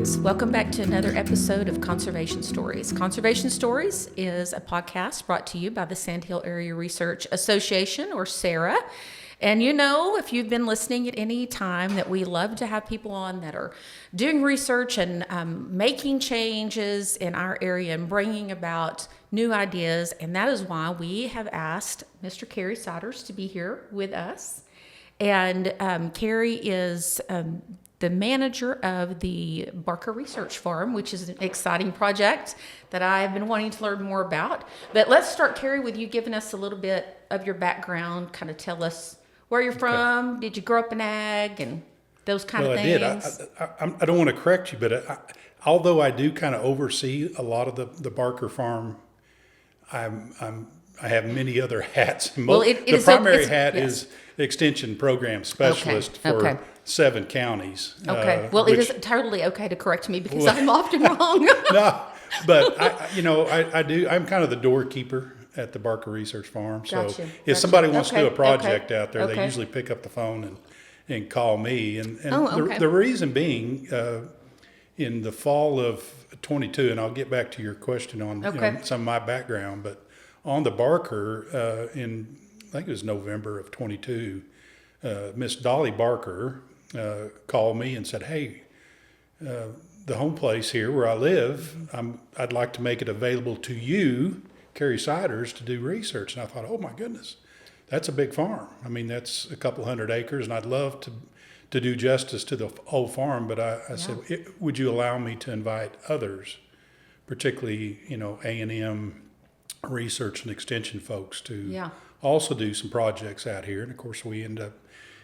friends. Welcome back to another episode of Conservation Stories. Conservation Stories is a podcast brought to you by the Sandhill Area Research Association, or SARA. And you know, if you've been listening at any time, that we love to have people on that are doing research and making changes in our area and bringing about new ideas. And that is why we have asked Mr. Kerry Siders to be here with us. And Kerry is the manager of the Barker Research Farm, which is an exciting project that I've been wanting to learn more about. But let's start, Kerry, with you giving us a little bit of your background, kind of tell us where you're from. Did you grow up in ag and those kind of things? I did. I don't want to correct you, but although I do kind of oversee a lot of the Barker Farm, I have many other hats. The primary hat is Extension Program Specialist for 7 counties. Okay. Well, it is totally okay to correct me because I'm often wrong. No, but I do. I'm kind of the doorkeeper at the Barker Research Farm. So if somebody wants to do a project out there, they usually pick up the phone and call me. And the reason being, in the fall of 22, and I'll get back to your question on some of my background, but on the Barker, I think it was November of 22, Miss Dolly Barker called me and said, "Hey, the home place here where I live, I'd like to make it available to you, Kerry Siders, to do research." And I thought, oh my goodness, that's a big farm. I mean, that's a couple hundred acres, and I'd love to do justice to the whole farm. But I said, would you allow me to invite others, particularly, A&M research and extension folks to also do some projects out here? And of course, we end up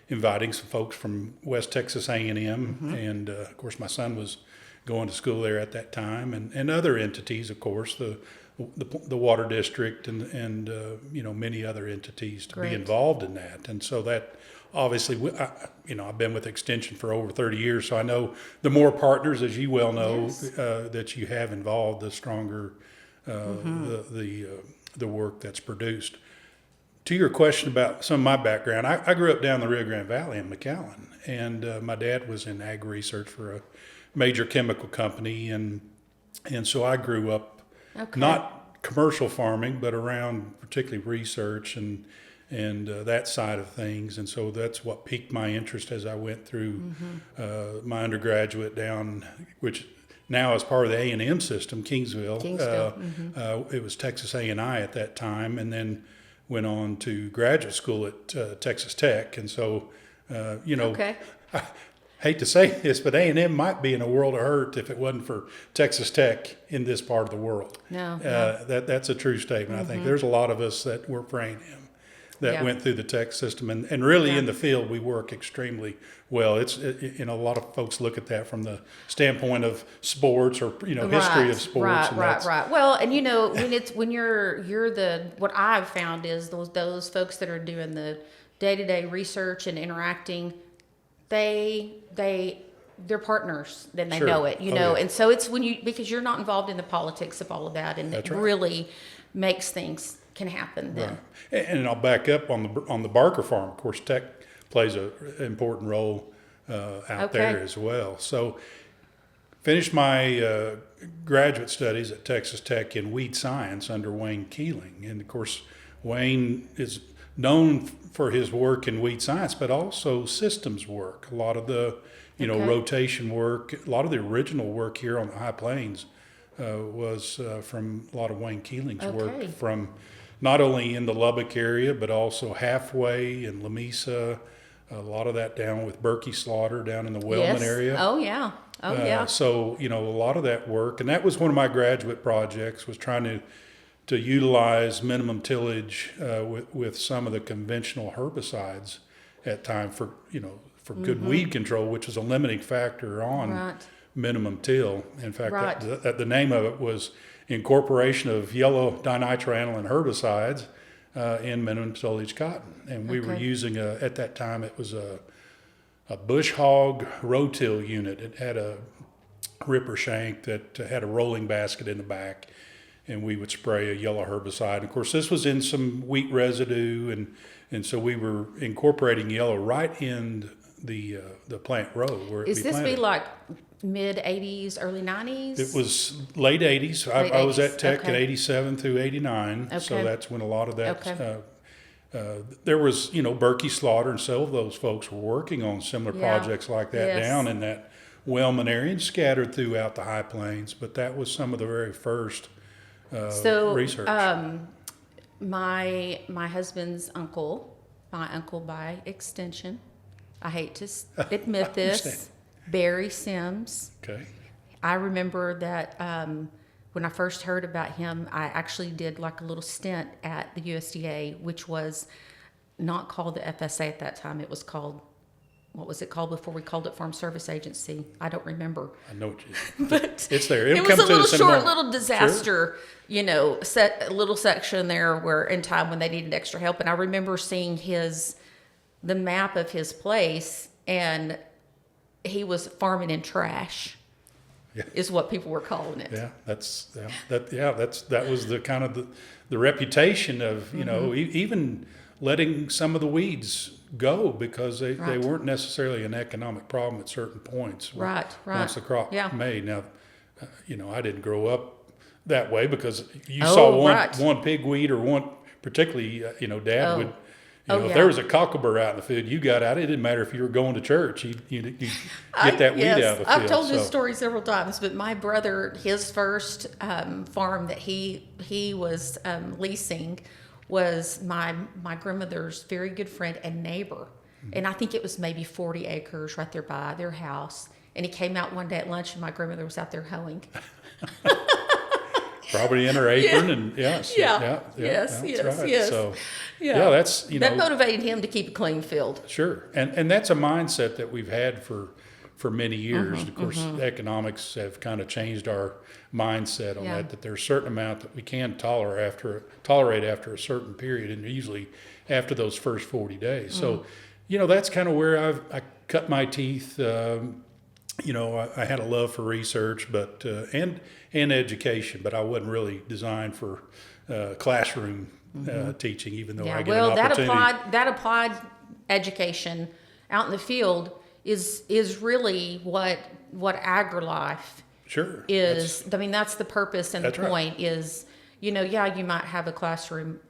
inviting some folks from West Texas A&M, and of course, my son was going to school there at that time, and other entities, of course, the water district and many other entities to be involved in that. And so that obviously, I've been with Extension for over 30 years, so I know the more partners, as you well know, that you have involved, the stronger the work that's produced. To your question about some of my background, I grew up down the Rio Grande Valley in McAllen, and my dad was in ag research for a major chemical company, and so I grew up not commercial farming, but around particularly research and that side of things. And so that's what piqued my interest as I went through my undergraduate down, which now is part of the A&M system, Kingsville. It was Texas A&I at that time, and then went on to graduate school at Texas Tech. And so, I hate to say this, but A&M might be in a world of hurt if it wasn't for Texas Tech in this part of the world. That's a true statement. I think there's a lot of us that work for A&M that went through the tech system, and really in the field we work extremely well. A lot of folks look at that from the standpoint of sports or history of sports. Right. Well, and when you're what I've found is those folks that are doing the day-to-day research and interacting, they're partners, then they know it, and so it's because you're not involved in the politics of all of that, and it really makes things can happen then. Right. And I'll back up on the Barker Farm. Of course, tech plays an important role out there as well. So finished my graduate studies at Texas Tech in weed science under Wayne Keeling. And of course, Wayne is known for his work in weed science, but also systems work. A lot of the rotation work, a lot of the original work here on the High Plains was from a lot of Wayne Keeling's work, from not only in the Lubbock area, but also halfway in Lamesa, a lot of that down with Berkey Slaughter down in the Wellman area. So, a lot of that work, and that was one of my graduate projects, was trying to utilize minimum tillage with some of the conventional herbicides at time for good weed control, which was a limiting factor on minimum till. In fact, the name of it was incorporation of yellow dinitroaniline herbicides in minimum tillage cotton. And we were using at that time, it was a bush hog rotill unit. It had a ripper shank that had a rolling basket in the back, and we would spray a yellow herbicide. And of course, this was in some wheat residue, and so we were incorporating yellow right in the plant row where Is this be like mid 80s, early 90s? It was late 80s. I was at Tech in 87 through 89. Okay. So that's when a lot of that, there was, Berkey Slaughter and several of those folks were working on similar projects like that down in that Wellman area and scattered throughout the High Plains. But that was some of the very first research. My husband's uncle, my uncle by extension, I hate to admit this, Barry Sims. Okay. I remember that when I first heard about him, I actually did like a little stint at the USDA, which was not called the FSA at that time. It was called, what was it called before we called it Farm Service Agency? I don't remember. I know what you but it's there. It was a little short little disaster, set a little section there where in time when they needed extra help. And I remember seeing the map of his place, and he was farming in trash. Yeah. Is what people were calling it. Yeah, that was the kind of the reputation of even letting some of the weeds go because they weren't necessarily an economic problem at certain points. Right. Once the crop made. Now, I didn't grow up that way because you saw one pigweed or one particularly. Dad would. If there was a cockleburr out in the field, you got out. It didn't matter if you were going to church. You get that weed out of the field. I've told this story several times, but my brother, his first farm that he was leasing was my grandmother's very good friend and neighbor. Mm-hmm. And I think it was maybe 40 acres right there by their house. And he came out one day at lunch, and my grandmother was out there hoeing. Probably in her apron, and yes. Yes. So, that's that motivated him to keep a clean field. Sure, and that's a mindset that we've had for many years. Of course, economics have kind of changed our mindset on that there's a certain amount that we can tolerate after a certain period, and usually after those first 40 days. So, that's kind of where I cut my teeth. I had a love for research, but and education, but I wasn't really designed for classroom teaching, even though I get an opportunity. That applied education out in the field is really what AgriLife is. That's the purpose and the point is, you might have a classroom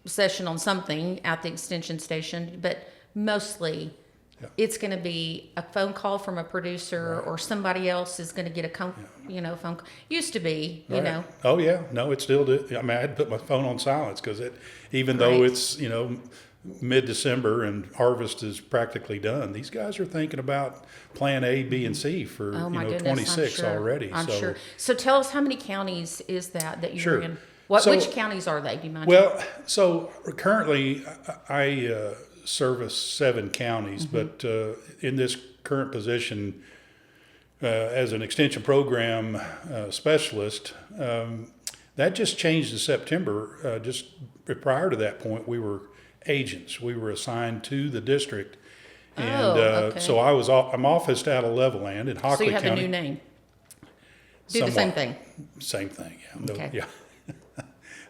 session on something at the extension station, but mostly it's going to be a phone call from a producer or somebody else is going to get a phone call. Used to be, Oh, yeah. No, it still do. I had to put my phone on silence because even though it's, mid-December and harvest is practically done, these guys are thinking about plan A, B, and C for, 26 already. I'm sure. So tell us, how many counties is that you're in? Which counties are they? Do you mind? Well, so currently I service 7 counties, but in this current position as an extension program specialist, that just changed in September. Just prior to that point, we were agents. We were assigned to the district, and so I'm officed out of Levelland in Hockley County. So you have a new name. The same thing. Same thing. Yeah. Okay. Yeah.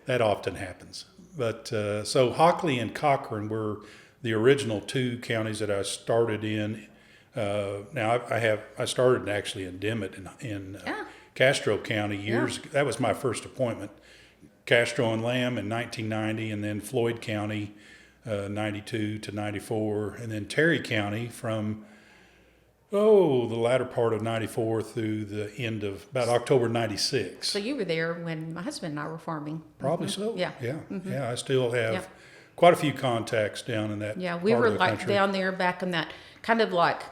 That often happens. But so Hockley and Cochran were the original 2 counties that I started in. Now I started actually in Dimmitt in Castro County years ago. That was my first appointment. Castro and Lamb in 1990, and then Floyd County 92 to 94, and then Terry County from the latter part of 94 through the end of about October 96. So you were there when my husband and I were farming. Probably so. Yeah. Yeah. Yeah. I still have quite a few contacts down in that. Yeah, we were like down there back in that kind of like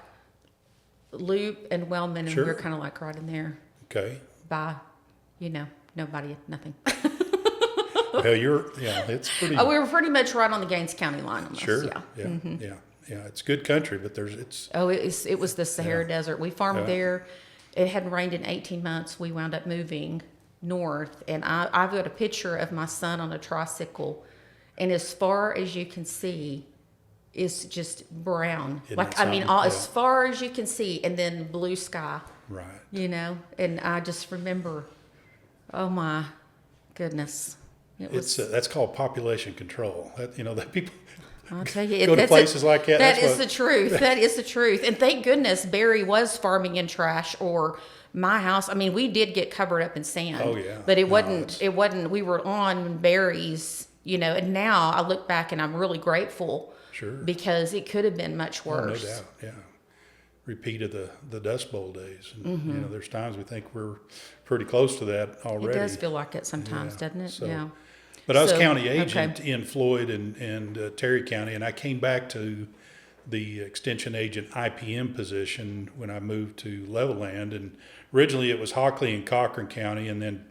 Loop and Wellman, and we were kind of like right in there. Okay. By, nobody, nothing. Well, it's pretty. We were pretty much right on the Gaines County line almost. Sure. Yeah. Yeah. It's good country, but it was the Sahara Desert. We farmed there. It hadn't rained in 18 months. We wound up moving north, and I've got a picture of my son on a tricycle, and as far as you can see, it's just brown. As far as you can see, and then blue sky. Right. And I just remember, oh my goodness. That's called population control. That people I'll tell you, go to places like that. That is the truth. That is the truth. And thank goodness Barry was farming in trash, or my house. I mean, we did get covered up in sand. Oh yeah. But it wasn't. It wasn't. We were on Barry's. And now I look back and I'm really grateful. Sure. Because it could have been much worse. Oh, no doubt. Yeah. Repeat of the Dust Bowl days. And, there's times we think we're pretty close to that already. It does feel like it sometimes, doesn't it? So, yeah. But I was county agent in Floyd and Terry County, and I came back to the extension agent IPM position when I moved to Levelland. And originally it was Hockley and Cochran County, and then,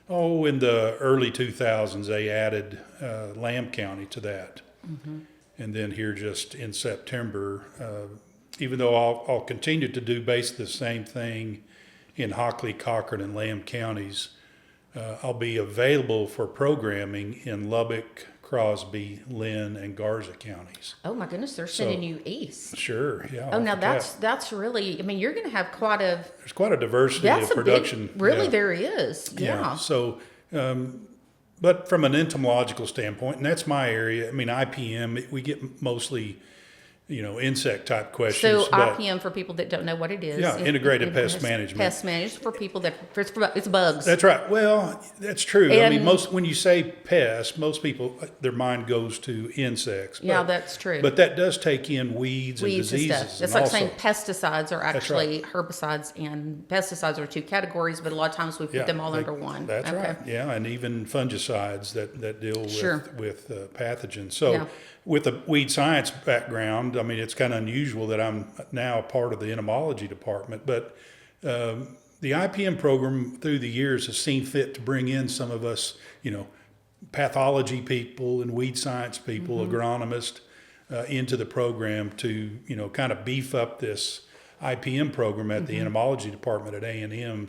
in the early 2000s, they added Lamb County to that. And then here just in September, even though I'll continue to do basically the same thing in Hockley, Cochran, and Lamb counties, I'll be available for programming in Lubbock, Crosby, Lynn, and Garza counties. Oh my goodness, they're sending you east. Sure, yeah. Oh, now that's really. I mean, you're going to have there's quite a diversity of production. There is. Yeah. So, but from an entomological standpoint, and that's my area. I mean, IPM, we get mostly, insect type questions. So IPM, for people that don't know what it is. Yeah, integrated pest management. Pest management for people it's bugs. That's right. Well, that's true. And, I mean, when you say pest, most people, their mind goes to insects. Yeah, that's true. But that does take in weeds and diseases. And stuff. It's like saying pesticides are actually herbicides, and pesticides are two categories, but a lot of times we put them all under one. That's right. Yeah, and even fungicides that deal with pathogens. So with a weed science background, I mean, it's kind of unusual that I'm now part of the entomology department, but the IPM program through the years has seen fit to bring in some of us, pathology people and weed science people, agronomists, into the program to, kind of beef up this IPM program at the entomology department at A&M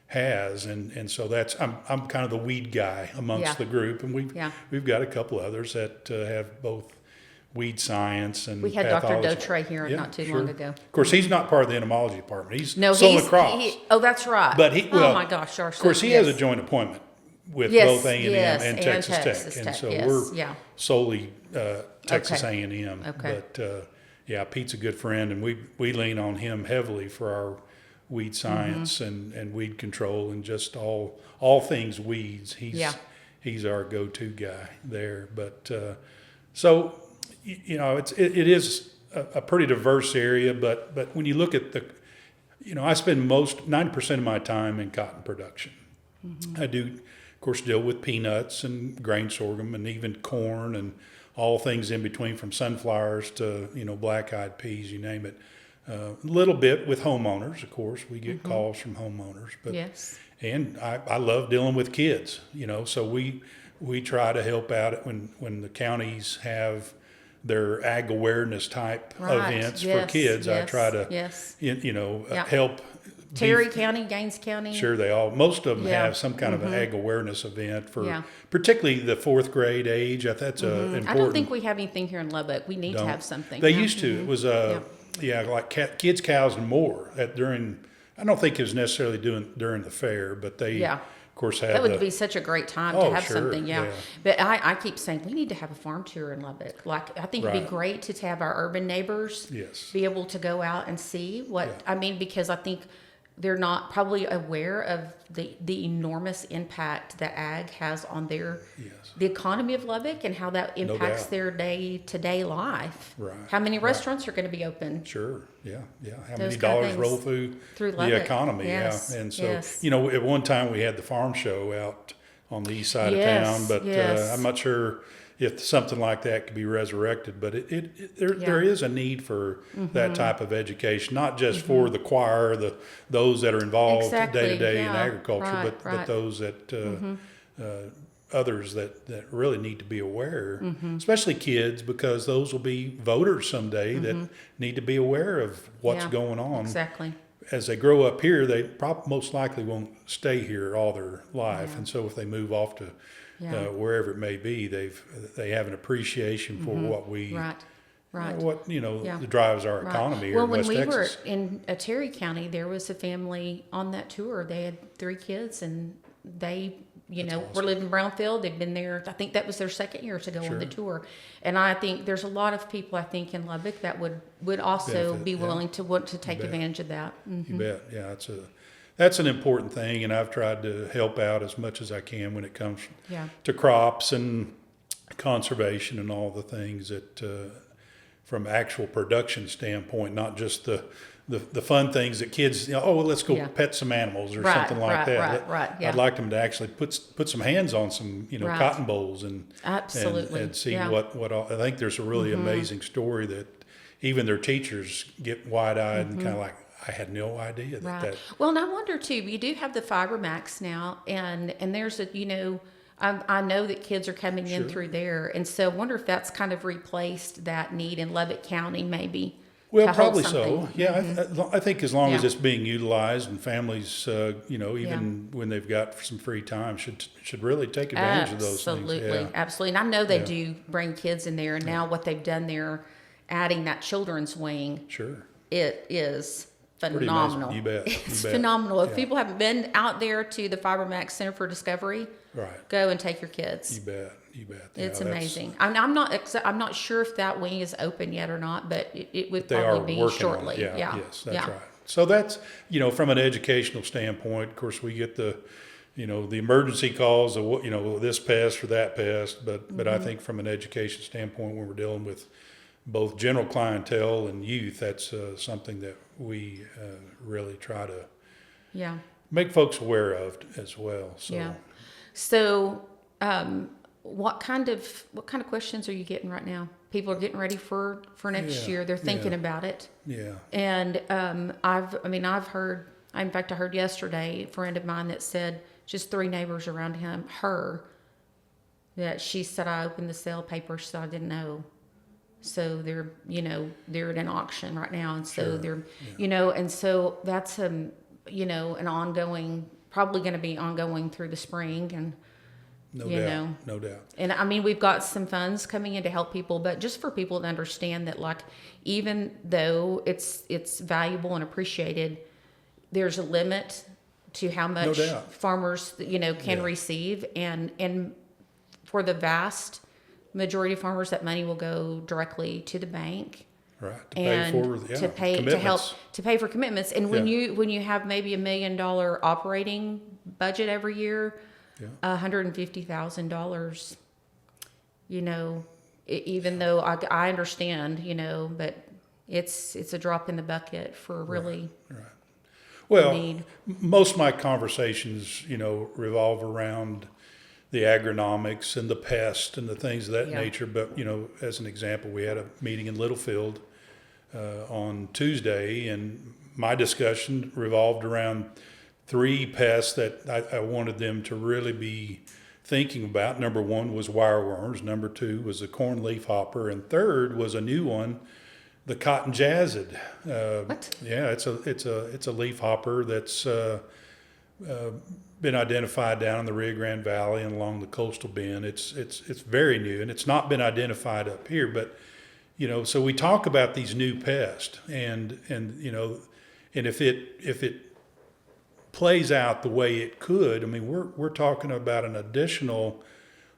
has, and so that's I'm kind of the weed guy amongst the group, and we've got a couple others that have both weed science and we had pathology. Dr. Dotre here not too long ago. Of course, he's not part of the entomology department. He's sold across. That's right. But oh my gosh, of course, he has a joint appointment with both A&M and Texas Tech, and so we're solely Texas A&M. Okay. But Pete's a good friend, and we lean on him heavily for our weed science and weed control and just all things weeds. He's our go-to guy there. But so it is a pretty diverse area. But when you look at I spend 90% of my time in cotton production. I do, of course, deal with peanuts and grain sorghum and even corn and all things in between, from sunflowers to black-eyed peas, you name it. A little bit with homeowners, of course. We get calls from homeowners, but and I love dealing with kids. So we try to help out when the counties have their ag awareness type events for kids. I try to help. Terry County, Gaines County. Sure, most of them have some kind of an ag awareness event for particularly the fourth grade age. That's important. I don't think we have anything here in Lubbock. We need to have something. They used to. It was like kids, cows, and more. I don't think it was necessarily during the fair, but they of course had. That would be such a great time to have something. Yeah. But I keep saying we need to have a farm tour in Lubbock. Like, I think it'd be great to have our urban neighbors be able to go out and see what I mean, because I think they're not probably aware of the enormous impact that ag has on the economy of Lubbock and how that impacts their day-to-day life. Right. How many restaurants are going to be open? Sure. Yeah. How many dollars roll through the economy? Yes. Yeah. And so, at one time we had the farm show out on the east side of town, but I'm not sure if something like that could be resurrected, but there is a need for that type of education, not just for the choir, those that are involved day to day in agriculture, but those that others that really need to be aware, especially kids, because those will be voters someday that need to be aware of what's going on. Exactly. As they grow up here, they most likely won't stay here all their life, and so if they move off to wherever it may be, they have an appreciation for what we what that drives our economy here in West Texas. Well, when we were in Terry County, there was a family on that tour. They had 3 kids, and they we're living Brownfield. They've been there. I think that was their second year to go on the tour. And I think there's a lot of people, I think, in Lubbock that would also be willing to want to take advantage of that. Mm-hmm. You bet. Yeah, that's an important thing, and I've tried to help out as much as I can when it comes to crops and conservation and all the things that, from actual production standpoint, not just the fun things that kids, let's go pet some animals or something like that. Right. Yeah. I'd like them to actually put some hands on some, cotton bolls and absolutely and see what all. I think there's a really amazing story that even their teachers get wide-eyed and kind of like, I had no idea that. Well, and I wonder too, you do have the Fiber Max now, and there's I know that kids are coming in through there, and so I wonder if that's kind of replaced that need in Lubbock County, maybe. Well, probably so. Yeah, I think as long as it's being utilized, and families, even when they've got some free time, should really take advantage of those things. Absolutely. And I know they do bring kids in there, and now what they've done there, adding that children's wing, it is phenomenal. You bet. It's phenomenal. If people haven't been out there to the Fiber Max Center for Discovery, go and take your kids. You bet. It's amazing. I'm not sure if that wing is open yet or not, but it would probably be shortly. Yes, that's right. So that's, from an educational standpoint, of course, we get the emergency calls of this pest or that pest, but I think from an education standpoint, when we're dealing with both general clientele and youth, that's something that we really try to make folks aware of as well. So what kind of questions are you getting right now? People are getting ready for next year. They're thinking about it. Yeah. And I've heard. In fact, I heard yesterday a friend of mine that said just 3 neighbors around her that she said, I opened the sale paper. She said, I didn't know. So they're at an auction right now, and so they're and so that's an ongoing, probably going to be ongoing through the spring, and no doubt. And I mean, we've got some funds coming in to help people, but just for people to understand that, like, even though it's valuable and appreciated, there's a limit to how much farmers can receive, and for the vast majority of farmers, that money will go directly to the bank, to pay for commitments. And when you have maybe $1 million operating budget every year, $150,000, even though I understand, but it's a drop in the bucket for really. Right. Well, most of my conversations, revolve around the agronomics and the pest and the things of that nature. But, as an example, we had a meeting in Littlefield on Tuesday, and my discussion revolved around 3 pests that I wanted them to really be thinking about. Number 1 was wireworms. Number 2 was the corn leaf hopper. And 3rd was a new one, the cotton jassid. What? Yeah, it's a leaf hopper that's been identified down in the Rio Grande Valley and along the coastal bend. It's very new, and it's not been identified up here. But so we talk about these new pests, and if it plays out the way it could, I mean, we're talking about an additional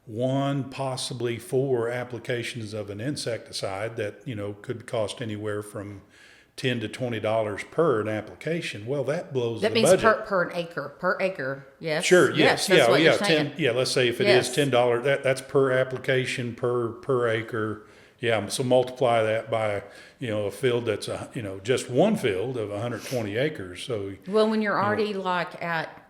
1, possibly 4 applications of an insecticide that could cost anywhere from $10 to $20 per an application. Well, that blows the budget. That means per acre. Yes. Sure. Yes. That's what you're saying. Let's say if it is $10, that's per application per acre. Yeah. So multiply that by a field that's just one field of 120 acres. So when you're already like at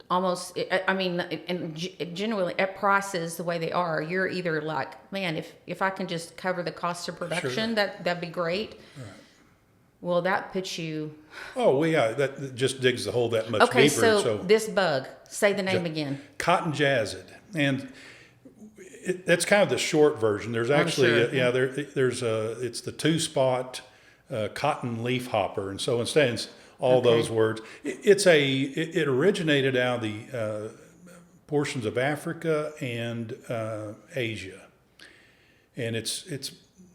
almost, and generally at prices the way they are, you're either like, man, if I can just cover the cost of production, that'd be great. Right. Well, that puts you. Oh, well, yeah, that just digs the hole that much deeper. Okay, so this bug, say the name again. Cotton jassid, and that's kind of the short version. There's actually, it's the 2-spot cotton leaf hopper, and so instead. All those words. It originated out of the portions of Africa and Asia, and it's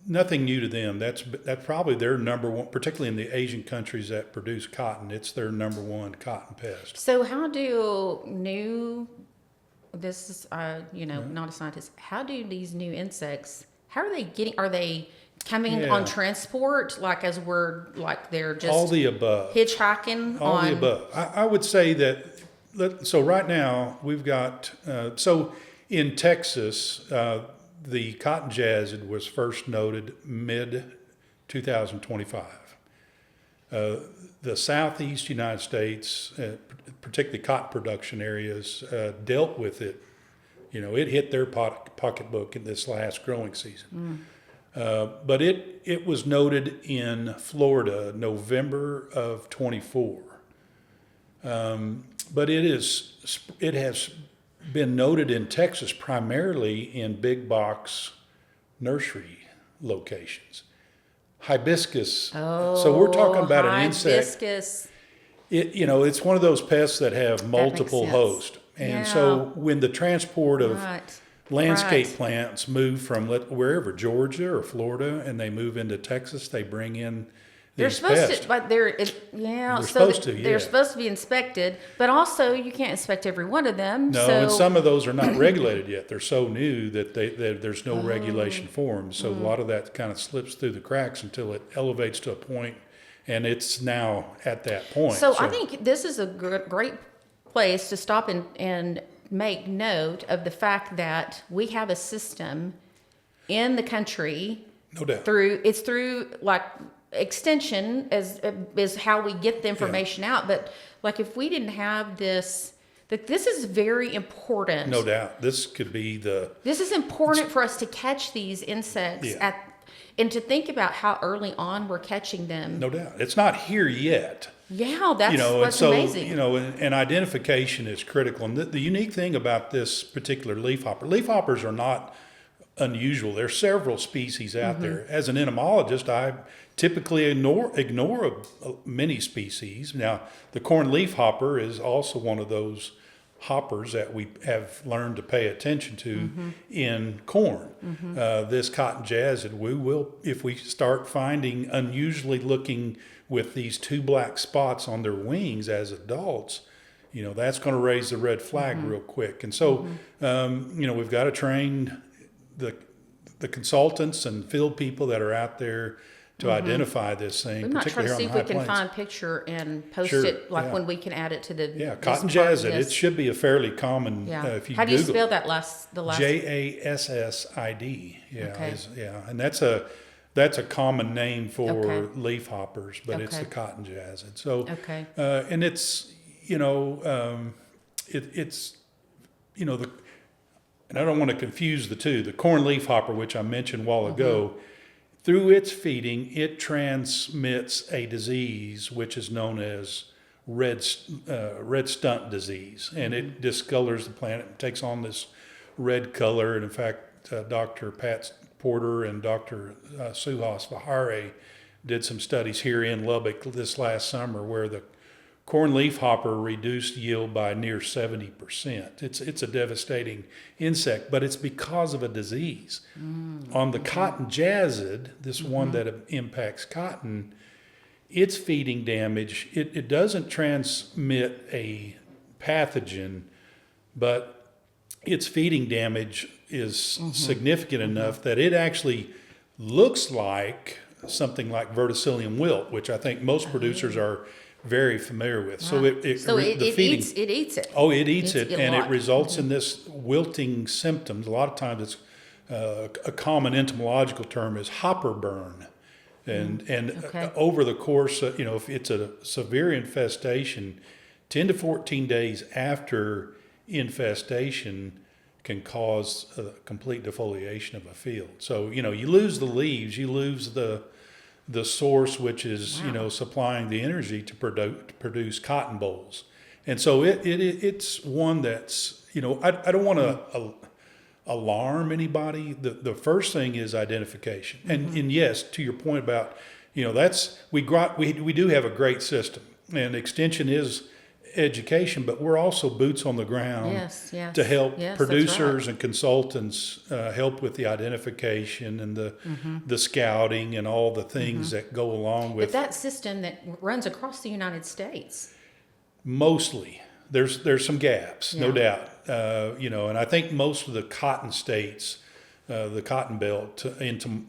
nothing new to them. That's probably their number one, particularly in the Asian countries that produce cotton. It's their number one cotton pest. So how do this is, not a scientist, how do these new insects, how are they coming on transport, like as they're just all the above, hitchhiking? All the above. I would say that, so right now we've got, so in Texas, the cotton jassid was first noted mid-2025. The southeast United States, particularly cotton production areas, dealt with it. It hit their pocketbook in this last growing season. But it was noted in Florida, November of 24. But it has been noted in Texas primarily in big box nursery locations. Hibiscus. So we're talking about an insect. Hibiscus. It's one of those pests that have multiple hosts. And so when the transport of landscape plants move from wherever, Georgia or Florida, and they move into Texas, they bring in they're supposed pests. to, but they're supposed to be inspected, but also you can't inspect every one of them. No, and some of those are not regulated yet. They're so new that there's no regulation for them. So a lot of that kind of slips through the cracks until it elevates to a point, and it's now at that point. So I think this is a great place to stop and make note of the fact that we have a system in the country. No doubt. Through extension is how we get the information out. But if we didn't have this, this is very important. No doubt. This is important for us to catch these insects and to think about how early on we're catching them. No doubt. It's not here yet. Yeah, that's what's so, amazing. And identification is critical. And the unique thing about this particular leafhoppers are not unusual. There's several species out there. As an entomologist, I typically ignore many species. Now, the corn leafhopper is also one of those hoppers that we have learned to pay attention to in corn. This cotton jassid, we will, if we start finding unusually looking with these two black spots on their wings as adults, that's going to raise the red flag real quick. And so, we've got to train the consultants and field people that are out there to identify this thing. We might try to see if we can find a picture and post it, when we can add it to the cotton jassid. It should be a fairly common. If you how do you Google spell that the last? Jassid. And that's a common name for leafhoppers, but it's the cotton jassid. So and it's and I don't want to confuse the two. The corn leafhopper, which I mentioned a while ago, through its feeding, it transmits a disease which is known as red stunt disease, and it discolors the plant. It takes on this red color, and in fact, Dr. Pat Porter and Dr. Suhas Vihare did some studies here in Lubbock this last summer where the corn leafhopper reduced yield by near 70%. It's a devastating insect, but it's because of a disease. On the cotton jassid, this one that impacts cotton, its feeding damage, it doesn't transmit a pathogen, but its feeding damage is significant enough that it actually looks like something like verticillium wilt, which I think most producers are very familiar with. So it eats it. Oh, it eats it, and it results in this wilting symptoms. A lot of times it's a common entomological term is hopper burn. And over the course, if it's a severe infestation, 10 to 14 days after infestation can cause a complete defoliation of a field. So, you lose the leaves, you lose the source, which is supplying the energy to produce cotton bolls. And so it's one that's I don't want to alarm anybody. The first thing is identification. And yes, to your point about we do have a great system, and extension is education, but we're also boots on the ground to help producers and consultants help with the identification and the scouting and all the things that go along with. But that system that runs across the United States. Mostly. There's some gaps, no doubt. And I think most of the cotton states, the cotton belt into,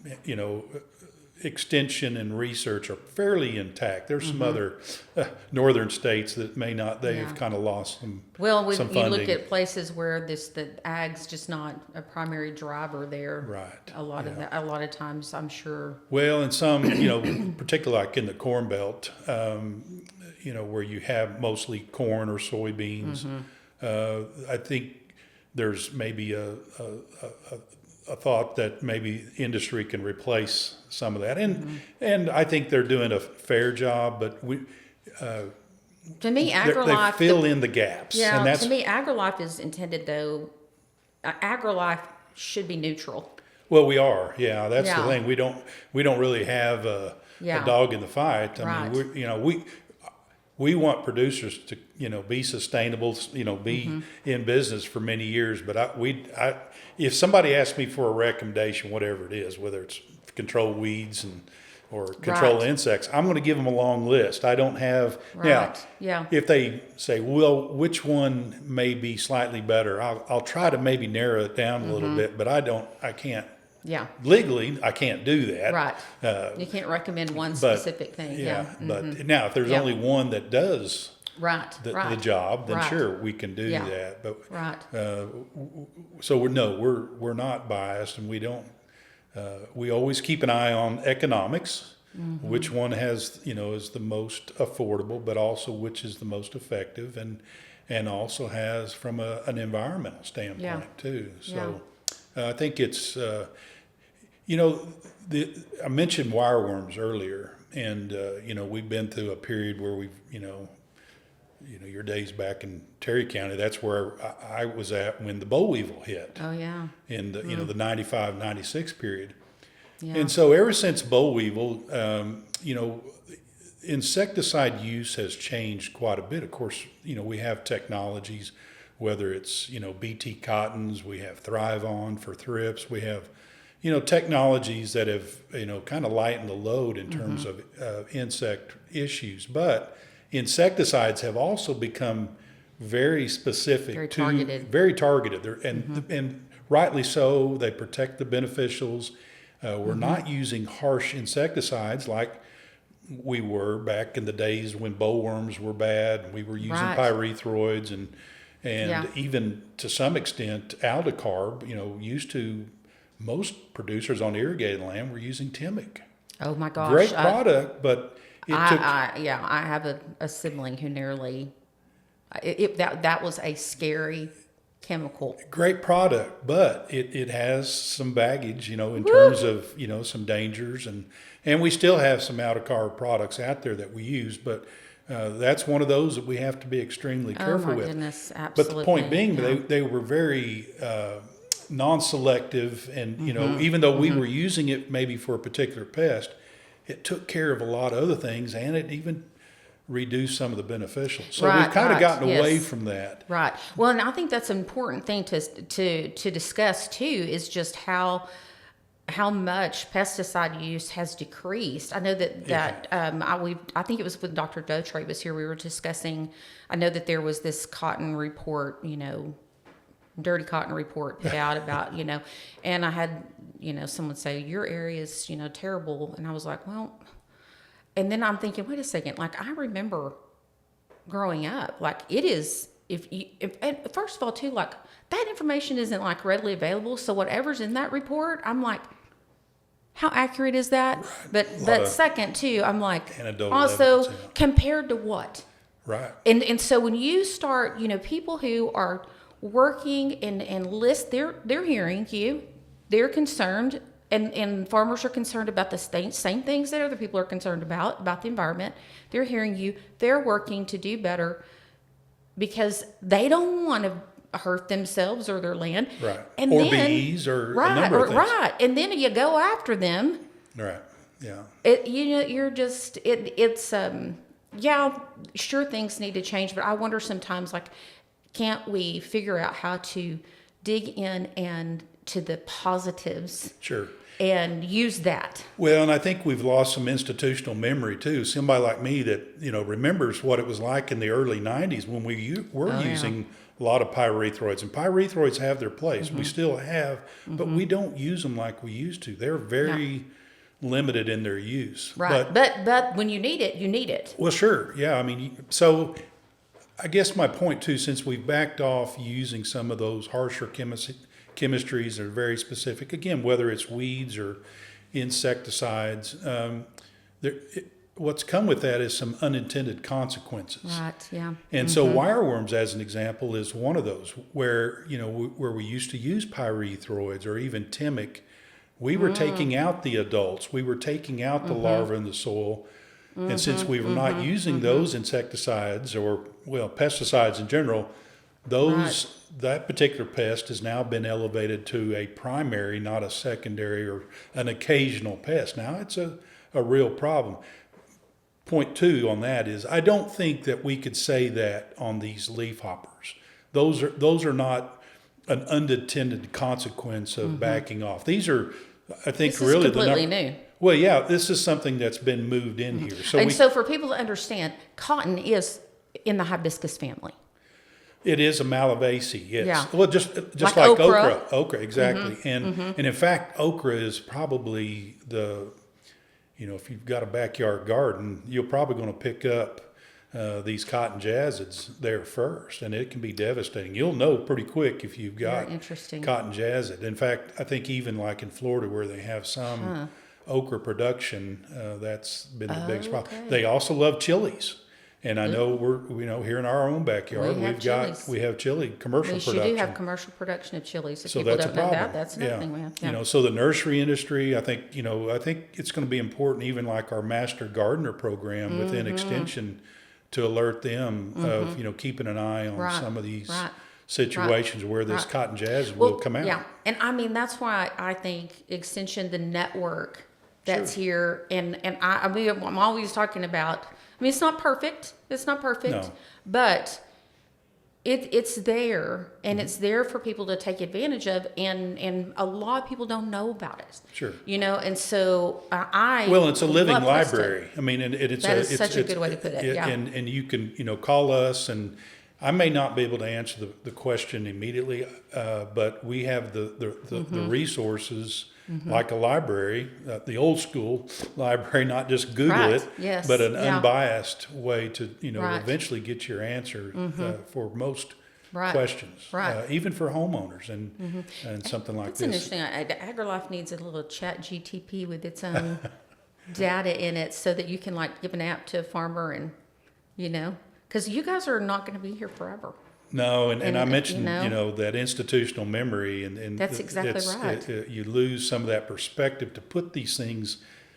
extension and research are fairly intact. There's some other northern states that may not. They've kind of lost some. Well, some you funding. look at places where the ag's just not a primary driver there. Right. A lot of times, I'm sure. Well, and some, particularly like in the Corn Belt, where you have mostly corn or soybeans. I think there's maybe a thought that maybe industry can replace some of that, and I think they're doing a fair job. But to me, AgriLife they fill in the gaps. Yeah, and that's, to me, AgriLife is intended though. AgriLife should be neutral. Well, we are. Yeah, that's the thing. We don't really have a dog in the fight. I mean, we want producers to, be sustainable, be in business for many years. But if somebody asks me for a recommendation, whatever it is, whether it's control weeds or control insects, I'm going to give them a long list. I don't have now. If they say, well, which one may be slightly better, I'll try to maybe narrow it down a little bit. But I can't. Yeah. Legally, I can't do that. Right. You can't recommend one specific thing. But now if there's only one that does the job, then sure, we can do that. But so we're not biased, and we don't. We always keep an eye on economics, which one has is the most affordable, but also which is the most effective, and also has from an environmental standpoint too. So I think it's. I mentioned wireworms earlier, and we've been through a period where we've, your days back in Terry County. That's where I was at when the boll weevil hit. Oh yeah. In the the 95, 96 period. Yeah. And so ever since boll weevil, insecticide use has changed quite a bit. Of course, we have technologies, whether it's BT cottons, we have Thrive-On for thrips, we have technologies that have, kind of lightened the load in terms of insect issues. But insecticides have also become very specific, very targeted. And rightly so. They protect the beneficials. We're not using harsh insecticides like we were back in the days when bollworms were bad. We were using pyrethroids and even to some extent aldicarb. Used to. Most producers on irrigated land were using Timic. Oh my gosh! Great product, but I have a sibling who nearly. That was a scary chemical. Great product, but it has some baggage, in terms of some dangers, and we still have some aldicarb products out there that we use, but that's one of those that we have to be extremely careful with. Goodness, absolutely. But the point being, they were very. Non-selective, and even though we were using it maybe for a particular pest, it took care of a lot of other things, and it even reduced some of the beneficials. So we've kind of gotten away from that. Right. Well, and I think that's an important thing to discuss too, is just how much pesticide use has decreased. I know that I think it was when Dr. Dotre was here. We were discussing. I know that there was this cotton report, dirty cotton report put out about, and I had, someone say, your area is, terrible. And I was like, well, and then I'm thinking, wait a second, like I remember growing up, like it is, and first of all too, like that information isn't like readily available. So whatever's in that report, I'm like, how accurate is that? Right. But second too, I'm like, also compared to what? Right. And so when you start, people who are working and list, they're hearing you, they're concerned, and farmers are concerned about the same things that other people are concerned about the environment. They're hearing you, they're working to do better because they don't want to hurt themselves or their land. Right. Or bees or a number of things. Right. And then you go after them. Right. Yeah. You're just, it's yeah, sure, things need to change, but I wonder sometimes, like, can't we figure out how to dig in and to the positives? Sure. And use that. Well, and I think we've lost some institutional memory too. Somebody like me that, remembers what it was like in the early 90s when we were using a lot of pyrethroids. And pyrethroids have their place. We still have, but we don't use them like we used to. They're very limited in their use. Right. But when you need it, you need it. Well, sure. Yeah. I mean, so I guess my point too, since we've backed off using some of those harsher chemistries are very specific. Again, whether it's weeds or insecticides, what's come with that is some unintended consequences. Right. Yeah. And so wireworms, as an example, is one of those where where we used to use pyrethroids or even Timic, we were taking out the adults, we were taking out the larvae in the soil. And since we were not using those insecticides or pesticides in general, that particular pest has now been elevated to a primary, not a secondary or an occasional pest. Now it's a real problem. Point two on that is I don't think that we could say that on these leafhoppers. Those are not an unintended consequence of backing off. These are, I think, this really is completely new. Well, yeah, this is something that's been moved in here. So for people to understand, cotton is in the hibiscus family. It is a Malvaceae, yes. Yeah. Well, just like okra. Okra, exactly. And in fact, okra is probably if you've got a backyard garden, you're probably going to pick up these cotton Jassids there first, and it can be devastating. You'll know pretty quick if you've got cotton Jassid. In fact, I think even like in Florida where they have some okra production, that's been the biggest problem. They also love chilies. And I know we're here in our own backyard. We have chili commercial production. We do have commercial production of chilies. If so people that's don't a problem. know that, that's another thing we have. Yeah. So the nursery industry, I think it's going to be important, even like our Master Gardener program within Extension, to alert them of keeping an eye on some of these situations where this cotton Jassid will come out. Yeah, and I mean that's why I think Extension, the network that's here, and I'm always talking about. I mean, it's not perfect. No. But it's there, and it's there for people to take advantage of, and a lot of people don't know about it. Sure. And so it's a living library. I mean, it's such a good way to put it. Yeah. And you can call us, and I may not be able to answer the question immediately, but we have the resources. Like a library, the old school library, not just Google it, but an unbiased way to, eventually get your answer for most questions, even for homeowners and something like this. That's interesting. AgriLife needs a little chat GTP with its own data in it so that you can give an app to a farmer and, because you guys are not going to be here forever. No, and I mentioned, that institutional memory, and that's exactly right. You lose some of that perspective to put these things,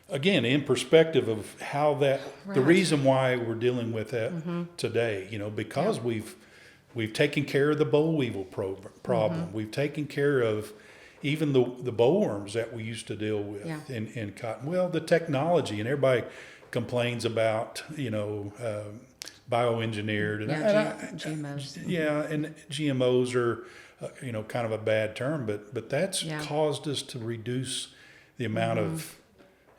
again, in perspective of how the reason why we're dealing with that today, because we've taken care of the boll weevil problem. We've taken care of even the bollworms that we used to deal with in cotton. Well, the technology, and everybody complains about, bioengineered and GMOs. Yeah, and GMOs are, kind of a bad term, but that's caused us to reduce the amount of,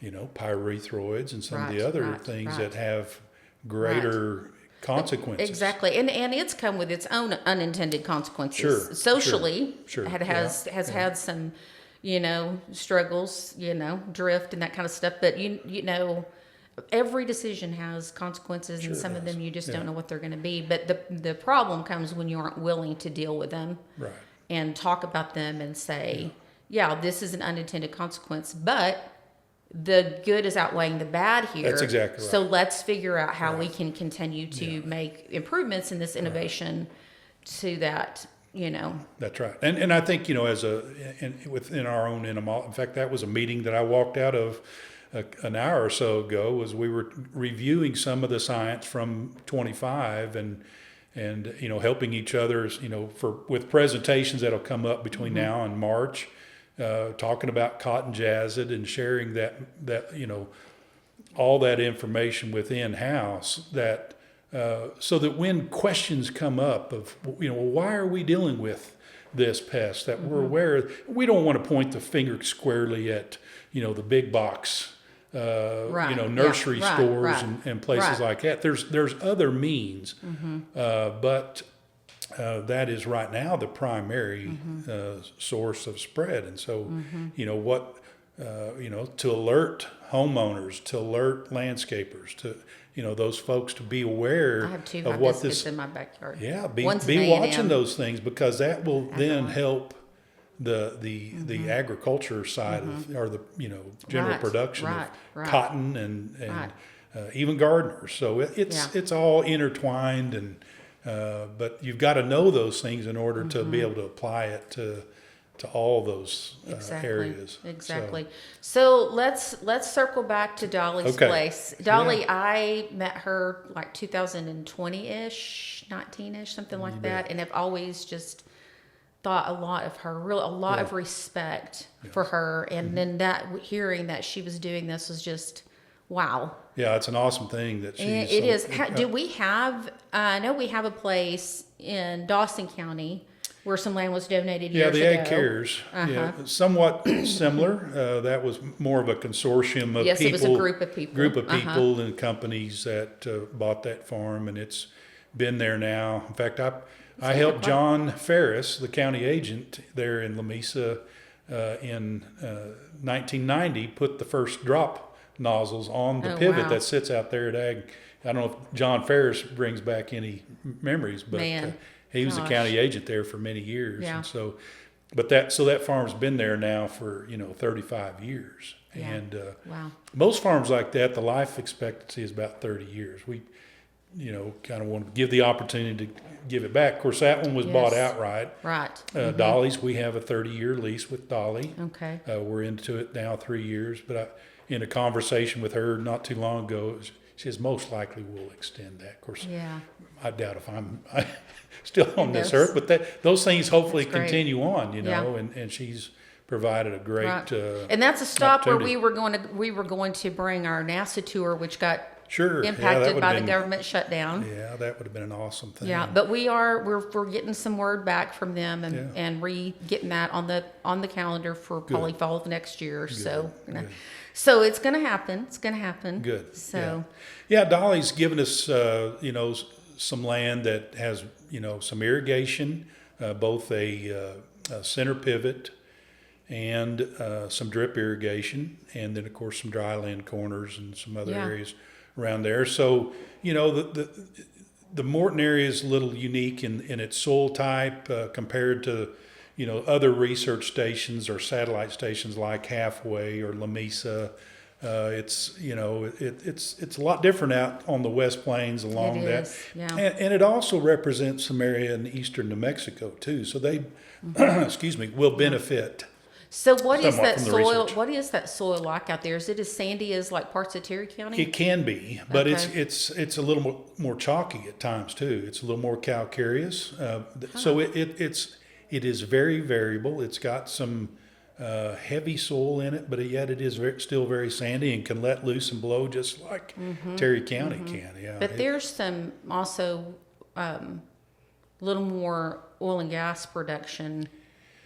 pyrethroids and some of the other things that have greater consequences. Exactly, and it's come with its own unintended consequences. Sure, socially, has had some, struggles, drift and that kind of stuff. But every decision has consequences, and some of them you just don't know what they're going to be. But the problem comes when you aren't willing to deal with them, and talk about them and say, this is an unintended consequence, but the good is outweighing the bad here. That's exactly right. So let's figure out how we can continue to make improvements in this innovation to that. That's right, and I think within our own entomology. In fact, that was a meeting that I walked out of an hour or so ago. Was we were reviewing some of the science from 25 and helping each other with presentations that'll come up between now and March, talking about cotton Jassid and sharing that all that information within house that so that when questions come up of, why are we dealing with this pest, that we're aware of, we don't want to point the finger squarely at, the big box, nursery stores and places like that. There's other means, but that is right now the primary source of spread. And so, to alert homeowners, to alert landscapers, to those folks to be aware of what this in my backyard. Yeah, be watching those things, because that will then help the agriculture side of, or the general production of cotton and even gardeners. So it's all intertwined, and but you've got to know those things in order to be able to apply it to all those areas. Exactly. So let's circle back to Dolly's place. Dolly, I met her like 2020-ish, 19-ish, something like that, and have always just thought a lot of her, a lot of respect for her. And then hearing that she was doing this was just, wow. Yeah, it's an awesome thing that she's... It is. Do we have, I know we have a place in Dawson County where some land was donated years ago. Yeah, the Ag Cares. Somewhat similar. That was more of a consortium of people. Yes, it was a group of people. And companies that bought that farm, and it's been there now. In fact, I helped John Ferris, the county agent there in Lamesa, in 1990, put the first drop nozzles on the pivot that sits out there at Ag. I don't know if John Ferris brings back any memories, but he was a county agent there for many years. And so, that farm's been there now for 35 years. And most farms like that, the life expectancy is about 30 years. We kind of want to give the opportunity to give it back. Of course, that one was bought outright. Right. Dolly's, we have a 30-year lease with Dolly. Okay. We're into it now 3 years. But in a conversation with her not too long ago, she says most likely we'll extend that. Of course, I doubt if I'm still on this earth, but those things hopefully continue on, and she's provided a great and that's a stop where we were going to bring our NASA tour, which got impacted by the government shutdown. Yeah, that would have been an awesome thing. Yeah, but we're getting some word back from them and getting that on the calendar for probably fall of next year. Good. So it's going to happen. It's going to happen. Good. So Dolly's given us some land that has some irrigation, both a center pivot and some drip irrigation, and then of course some dry land corners and some other areas around there. So the Morton area is a little unique in its soil type compared to other research stations or satellite stations like Halfway or Lamesa. It's a lot different out on the West Plains along that. And it also represents some area in eastern New Mexico too. So they, will benefit. So what is that soil? What is that soil like out there? Is it as sandy as like parts of Tillery County? It can be, but it's a little more chalky at times too. It's a little more calcareous. So it is very variable. It's got some heavy soil in it, but yet it is still very sandy and can let loose and blow just like Tillery County can. Yeah. But there's some also little more oil and gas production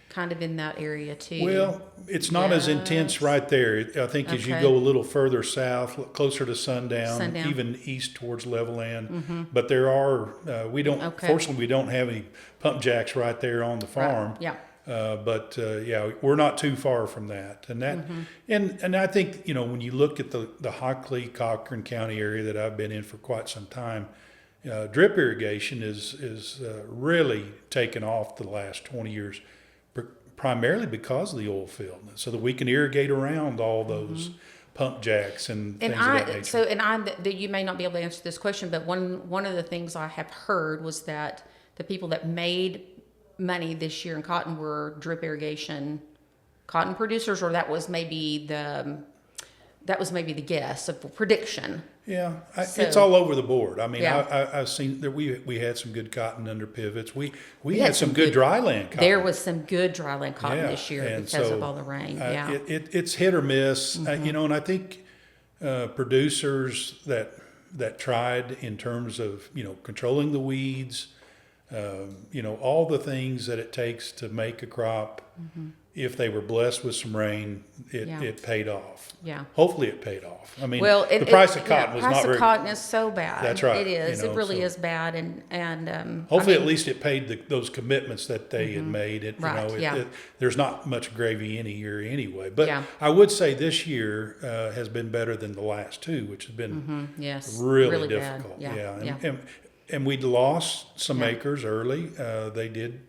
kind of in that area too. Well, it's not as intense right there. I think as you go a little further south, closer to sundown, even east towards Level Land. But there are, fortunately we don't have any pump jacks right there on the farm. But we're not too far from that. And that, and I think, when you look at the Hockley, Cochran County area that I've been in for quite some time, drip irrigation is really taken off the last 20 years. Primarily because of the oil field, so that we can irrigate around all those pump jacks and things of that nature. You may not be able to answer this question, but one of the things I have heard was that the people that made money this year in cotton were drip irrigation cotton producers, or that was maybe the guess of prediction. Yeah, it's all over the board. I mean, I've seen that we had some good cotton under pivots. We had some good dry land cotton. There was some good dry land cotton this year because of all the rain. It's hit or miss, and I think producers that tried in terms of, controlling the weeds, all the things that it takes to make a crop. If they were blessed with some rain, it paid off. Yeah. Hopefully it paid off. I mean, well, the price of cotton was not very... The price of cotton is so bad. That's right. It is. It really is bad. And hopefully at least it paid those commitments that they had made. Right. There's not much gravy any year anyway. But I would say this year has been better than the last two, which has been really difficult. Bad. And we'd lost some acres early. They did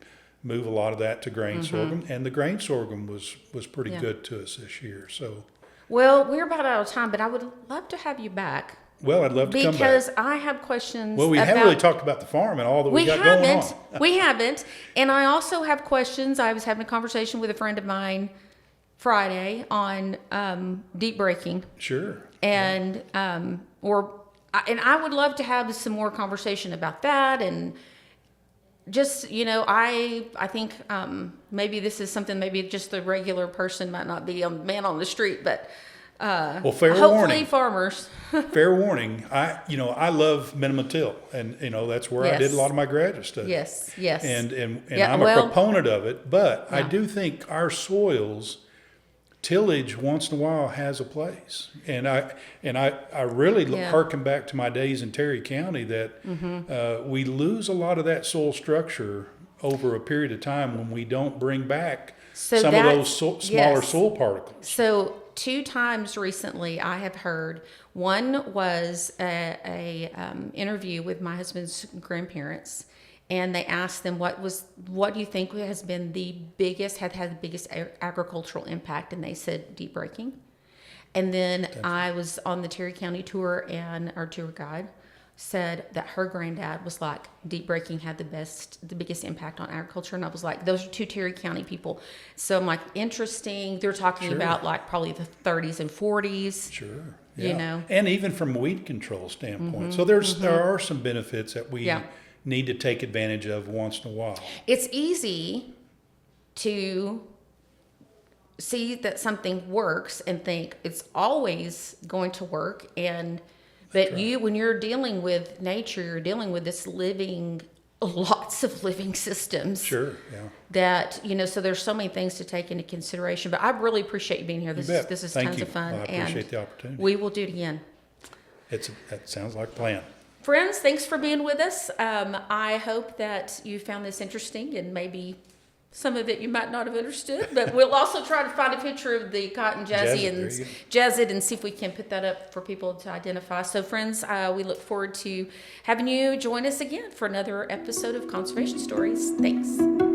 move a lot of that to grain sorghum, and the grain sorghum was pretty good to us this year. So, well, we're about out of time, but I would love to have you back. Well, I'd love to come back because I have questions. Well, we haven't really talked about the farm and all that we got going on. We haven't, and I also have questions. I was having a conversation with a friend of mine Friday on deep breaking. Sure. And and I would love to have some more conversation about that. And just, I think maybe this is something maybe just the regular person might not be a man on the street, but well, fair hopefully warning. Farmers. Fair warning. I love minimum till, and that's where I did a lot of my graduate study. Yes. And I'm a proponent of it, but I do think our soils, tillage once in a while has a place, and I really harken back to my days in Terry County that we lose a lot of that soil structure over a period of time when we don't bring back some of those smaller soil particles. So 2 times recently I have heard. One was a interview with my husband's grandparents. And they asked them what do you think has been had the biggest agricultural impact? And they said deep breaking. And then I was on the Terry County tour, and our tour guide said that her granddad was like, deep breaking had the biggest impact on agriculture. And I was like, those are 2 Terry County people. So I'm like, interesting. They're talking about like probably the 30s and 40s. Sure. Yeah. And even from weed control standpoint. So there are some benefits that we need to take advantage of once in a while. It's easy to see that something works and think it's always going to work, but when you're dealing with nature, you're dealing with lots of living systems. Sure, yeah. That, so there's so many things to take into consideration. But I really appreciate you being here. This is tons of fun. I appreciate the opportunity. We will do it again. That sounds like a plan. Friends, thanks for being with us. I hope that you found this interesting, and maybe some of it you might not have understood, but we'll also try to find a picture of the cotton Jassid and see if we can put that up for people to identify. So friends, we look forward to having you join us again for another episode of Conservation Stories. Thanks.